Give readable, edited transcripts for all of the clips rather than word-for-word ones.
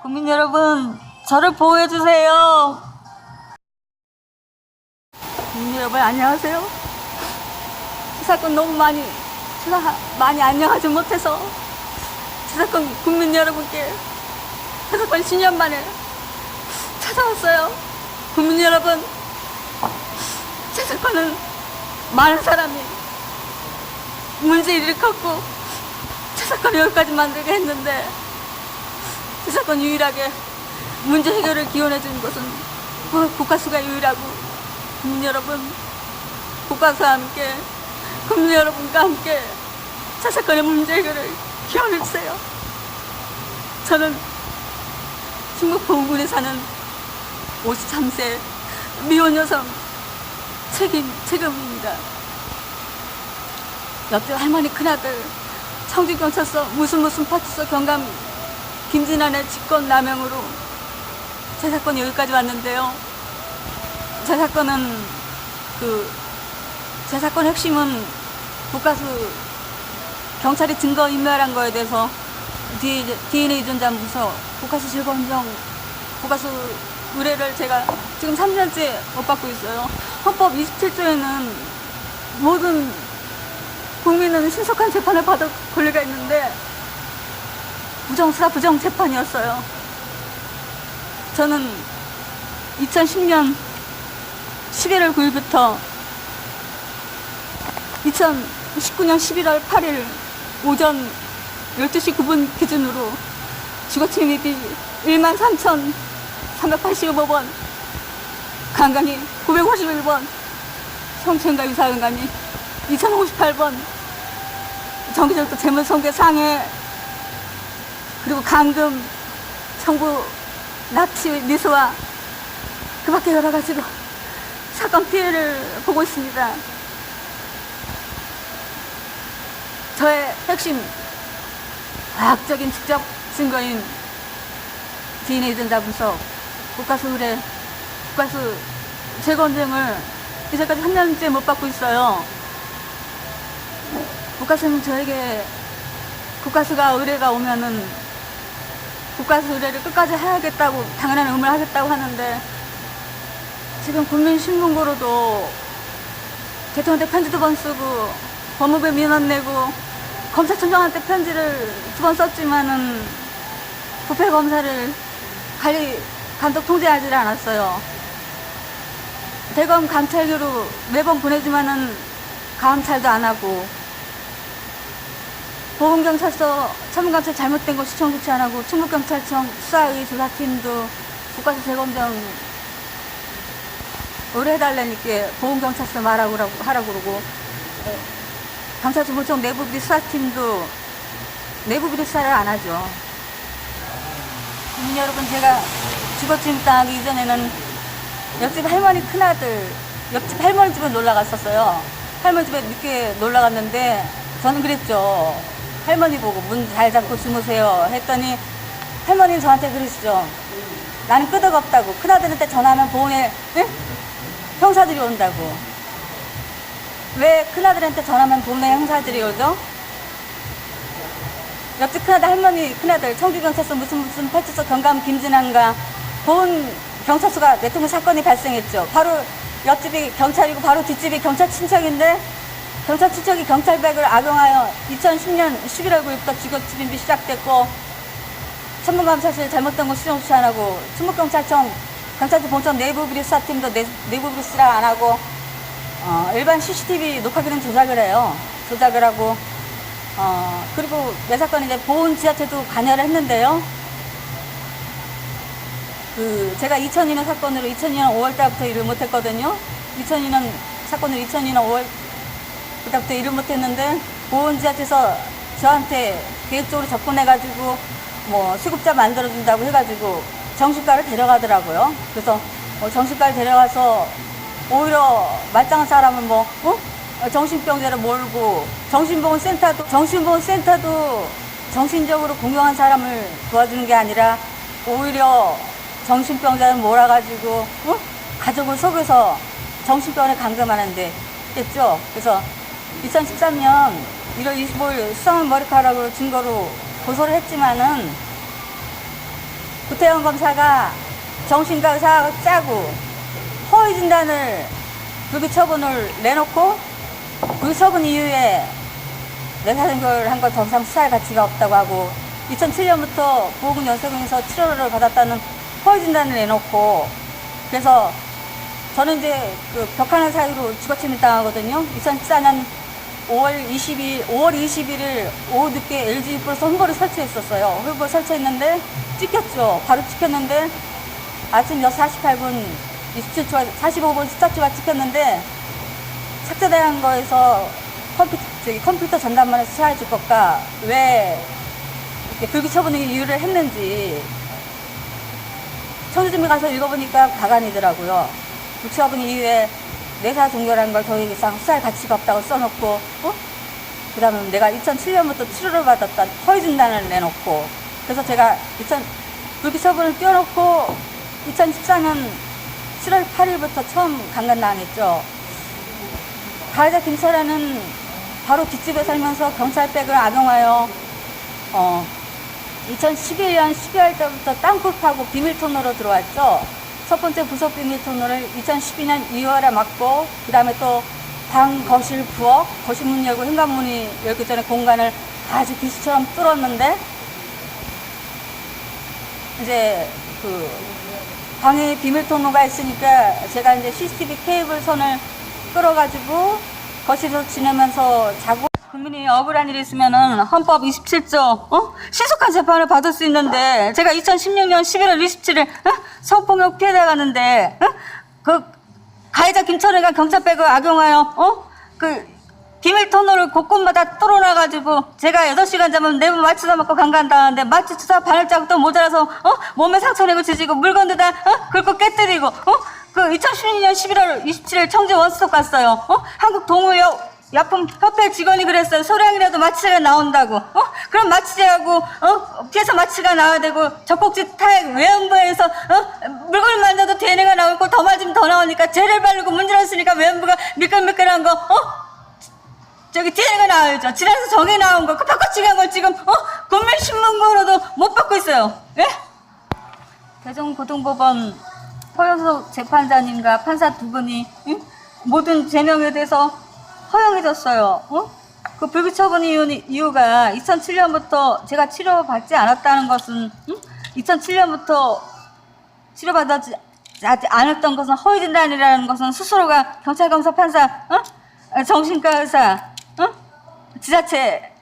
국민 여러분, 저를 보호해주세요. 국민 여러분, 안녕하세요. 이 사건 너무 많이 안녕하지 못해서 이 사건 국민 여러분께 이 사건 10년 만에 찾아왔어요. 국민 여러분, 이 사건은 많은 사람이 문제 일으켰고 이 사건을 여기까지 만들게 했는데 이 사건 유일하게 문제 해결을 기원해 준 것은 국가수가 유일하고, 국민 여러분, 국가수와 함께 국민 여러분과 함께 이 사건의 문제 해결을 기원해 주세요. 저는 충북 보은군에 사는 53세 미혼 여성 책임입니다. 옆집 할머니 큰아들 청주경찰서 무슨 파출소 경감 김진환의 직권남용으로 제 사건이 여기까지 왔는데요. 제 사건은 제 사건의 핵심은 국가수 경찰이 증거인멸한 거에 대해서 DNA 유전자 문서 국가수 재검정 국가수 의뢰를 제가 지금 3년째 못 받고 있어요. 헌법 27조에는 모든 국민은 신속한 재판을 받을 권리가 있는데 부정수사 부정재판이었어요. 저는 2010년 11월 9일부터 2019년 11월 8일 오전 12시 9분 기준으로 주거침입이 13,385번, 강간이 951번, 성추행과 유사강간이 2,058번, 정기적으로 재물손괴 상해, 그리고 감금, 청부, 납치, 미수와 그 밖에 여러 가지로 사건 피해를 보고 있습니다. 저의 핵심 과학적인 직접 증거인 DNA 유전자 분석, 국가수 의뢰, 국가수 재검증을 이제까지 3년째 못 받고 있어요. 국가수는 저에게 국가수가 의뢰가 오면은 국가수 의뢰를 끝까지 해야겠다고, 당연한 의무를 하겠다고 하는데, 지금 국민신문고로도 대통령한테 편지 2번 쓰고 법무부에 민원 내고 검찰총장한테 편지를 2번 썼지만은 부패검사를 감독 통제하지 않았어요. 대검 감찰교로 매번 보내지만은 감찰도 안 하고, 보훈경찰서 천문감찰 잘못된 거 시청 조치 안 하고, 충북경찰청 수사의 조사팀도 국가수 재검정 의뢰해달라니까 보훈경찰서 하라고 그러고, 경찰청 보통 내부비리 수사팀도 내부비리 수사를 안 하죠. 국민 여러분, 제가 주거침입 당하기 이전에는 옆집 할머니 큰아들, 옆집 할머니 집에 놀러 갔었어요. 할머니 집에 늦게 놀러 갔는데 저는 그랬죠. 할머니 보고 문 잘 잡고 주무세요 했더니 할머니는 저한테 그러시죠. 나는 끄덕 없다고. 큰아들한테 전화하면 보훈에 형사들이 온다고. 왜 큰아들한테 전화하면 보훈에 형사들이 오죠? 옆집 큰아들, 할머니 큰아들, 청주경찰서 무슨 파출소 경감 김진환과 보훈 경찰서가 대통령 사건이 발생했죠. 바로 옆집이 경찰이고 바로 뒷집이 경찰 친척인데, 경찰 친척이 경찰백을 악용하여 2010년 11월 9일부터 주거침입이 시작됐고, 천문감찰실 잘못된 거 수정 조치 안 하고, 충북경찰청 경찰청 본청 내부비리 수사팀도 내부비리 수사를 안 하고, 일반 CCTV 녹화기는 조작을 해요. 조작을 하고, 그리고 매 사건에 이제 보훈 지자체도 관여를 했는데요. 제가 2002년 사건으로 2002년 5월 달부터 일을 못했거든요. 2002년 사건으로 2002년 5월 부터 일을 못했는데, 보훈 지자체에서 저한테 계획적으로 접근해가지고 뭐 수급자 만들어준다고 해가지고 정신과를 데려가더라고요. 그래서 정신과를 데려가서 오히려 말짱한 사람은 정신병자를 몰고, 정신보건센터도 정신적으로 공경한 사람을 도와주는 게 아니라 오히려 정신병자를 몰아가지고 가족을 속여서 정신병원에 감금하는데 했죠. 그래서 2013년 1월 25일 수상한 머리카락으로 증거로 고소를 했지만은 구태영 검사가 정신과 의사하고 짜고 허위 진단을 불기 처분을 내놓고 불기 처분 이후에 내사등교를 한 것 더 이상 수사할 가치가 없다고 하고 2007년부터 보호군 연쇄군에서 치료를 받았다는 허위 진단을 내놓고 그래서 저는 이제 그 벽하나 사유로 주거침입 당하거든요. 2014년 5월 21일 오후 늦게 LG 플러스 홍보를 설치했었어요. 홍보를 설치했는데 찍혔죠. 바로 찍혔는데 아침 6시 48분 27초 45분 숫자표가 찍혔는데 삭제된 거에서 컴퓨터 전담만을 수사해 줄 것과 왜 불기 처분의 이유를 했는지 청주지미 가서 읽어보니까 가관이더라고요. 불기 처분 이후에 내사 종결한 걸 더 이상 수사할 가치가 없다고 써놓고 그 다음에 내가 2007년부터 치료를 받았던 허위 진단을 내놓고 그래서 제가 불기 처분을 띄워놓고 2014년 7월 8일부터 처음 강간당했죠. 가해자 김철아는 바로 뒷집에 살면서 경찰백을 악용하여 2011년 12월 때부터 땅굴 파고 비밀통로로 들어왔죠. 첫 번째 부속 비밀통로를 2012년 2월에 막고 그 다음에 또 방, 거실, 부엌, 거실 문 열고 현관문이 열기 전에 공간을 아주 비수처럼 뚫었는데 이제 그 방에 비밀통로가 있으니까 제가 이제 CCTV 케이블 선을 끌어가지고 거실에서 지내면서 자고 국민이 억울한 일이 있으면은 헌법 27조 신속한 재판을 받을 수 있는데 제가 2016년 11월 27일 성폭력 피해자가는데 그 가해자 김철이가 경찰백을 악용하여 그 비밀 터널을 곳곳마다 뚫어놔가지고 제가 8시간 자면 내부 마취도 맞고 강간당하는데 마취 주사 바늘자국도 모자라서 몸에 상처 내고 지지고 물건도 다 긁고 깨뜨리고 그 2016년 11월 27일 청주 원스톱 갔어요. 한국 동물약 약품협회 직원이 그랬어요. 소량이라도 마취제가 나온다고. 그럼 마취제하고 피해서 마취가 나와야 되고 젖꼭지 타액 외연부에서 물건을 만져도 DNA가 나오고 더 맞으면 더 나오니까 젤을 바르고 문질렀으니까 외연부가 미끌미끌한 거 저기 DNA가 나와야죠. 질환에서 정이 나온 거 그 바꿔치기 한 걸 지금 국민신문고로도 못 받고 있어요. 예? 대전고등법원 허영석 재판장님과 판사 두 분이 모든 제명에 대해서 허용해줬어요. 그 불기 처분 이유가 2007년부터 제가 치료받지 않았다는 것은 2007년부터 치료받지 않았던 것은 허위 진단이라는 것은 스스로가 경찰, 검사, 판사, 정신과 의사, 지자체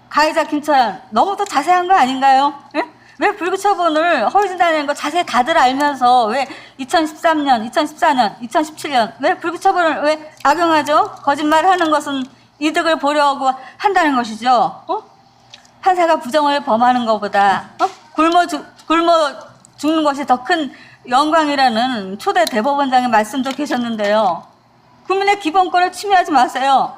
가해자 김철환 너무도 자세한 거 아닌가요? 예? 왜 불기 처분을 허위 진단이라는 거 자세히 다들 알면서 왜 2013년, 2014년, 2017년 왜 불기 처분을 왜 악용하죠? 거짓말하는 것은 이득을 보려고 한다는 것이죠. 판사가 부정을 범하는 것보다 굶어 죽는 것이 더 큰 영광이라는 초대 대법원장의 말씀도 계셨는데요. 국민의 기본권을 침해하지 마세요.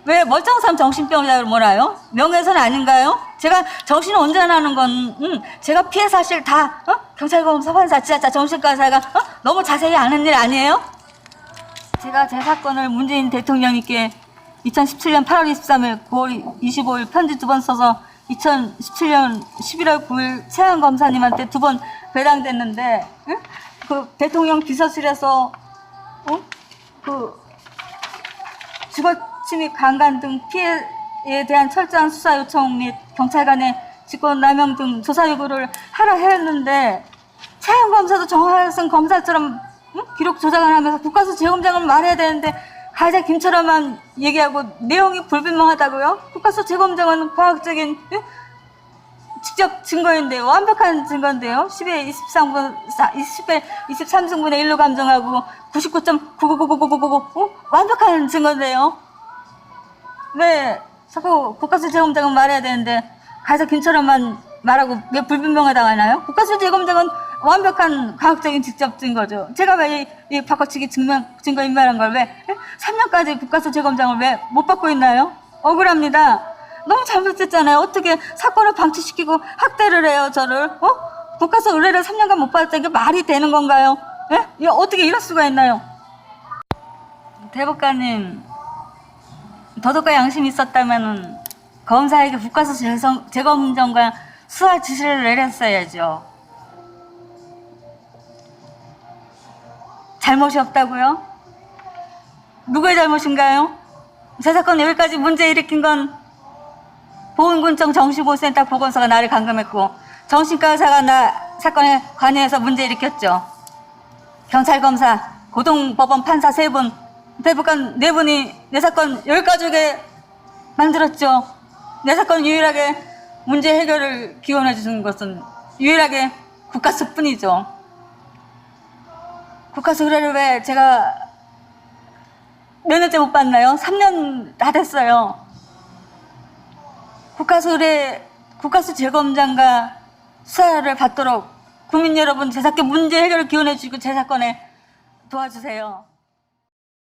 왜 멀쩡한 사람 정신병자를 몰아요? 명예훼손 아닌가요? 제가 정신을 온전하는 건 제가 피해 사실 다 경찰검사, 판사, 지자체, 정신과 의사가 너무 자세히 아는 일 아니에요? 제가 제 사건을 문재인 대통령님께 2017년 8월 23일, 9월 25일 편지 2번 써서 2017년 11월 9일 최한 검사님한테 2번 배당됐는데 그 대통령 비서실에서 그 주거침입, 강간 등 피해에 대한 철저한 수사 요청 및 경찰 간의 직권남용 등 조사 요구를 하라 했는데 최현 검사도 정화선 검사처럼 기록 조작을 하면서 국가수 재검장을 말해야 되는데 가해자 김철환만 얘기하고 내용이 불분명하다고요? 국가수 재검장은 과학적인 직접 증거인데요. 완벽한 증거인데요. 10에 23승분의 1로 감정하고 99.9999999 완벽한 증거인데요. 왜 자꾸 국가수 재검장은 말해야 되는데 가해자 김철환만 말하고 왜 불분명하다고 하나요? 국가수 재검장은 완벽한 과학적인 직접 증거죠. 제가 왜 이 바꿔치기 증거 인멸한 걸 왜 3년까지 국가수 재검장을 왜 못 받고 있나요? 억울합니다. 너무 잘못했잖아요. 어떻게 사건을 방치시키고 학대를 해요, 저를? 국가수 의뢰를 3년간 못 받았다는 게 말이 되는 건가요? 예? 어떻게 이럴 수가 있나요? 대법관님, 도덕과 양심이 있었다면 검사에게 국가수 재검정과 수사 지시를 내렸어야죠. 잘못이 없다고요? 누구의 잘못인가요? 제 사건 여기까지 문제 일으킨 건 보은군청 정신보호센터 보건소가 나를 감금했고 정신과 의사가 나 사건에 관여해서 문제 일으켰죠. 경찰검사, 고등법원 판사 3분, 대법관 4분이 내 사건 여기까지 오게 만들었죠. 내 사건 유일하게 문제 해결을 기원해 주는 것은 유일하게 국가수뿐이죠. 국가수 의뢰를 왜 제가 몇 년째 못 받나요? 3년 다 됐어요. 국가수 의뢰, 국가수 재검장과 수사를 받도록 국민 여러분 제 사건 문제 해결을 기원해 주시고 제 사건에 도와주세요.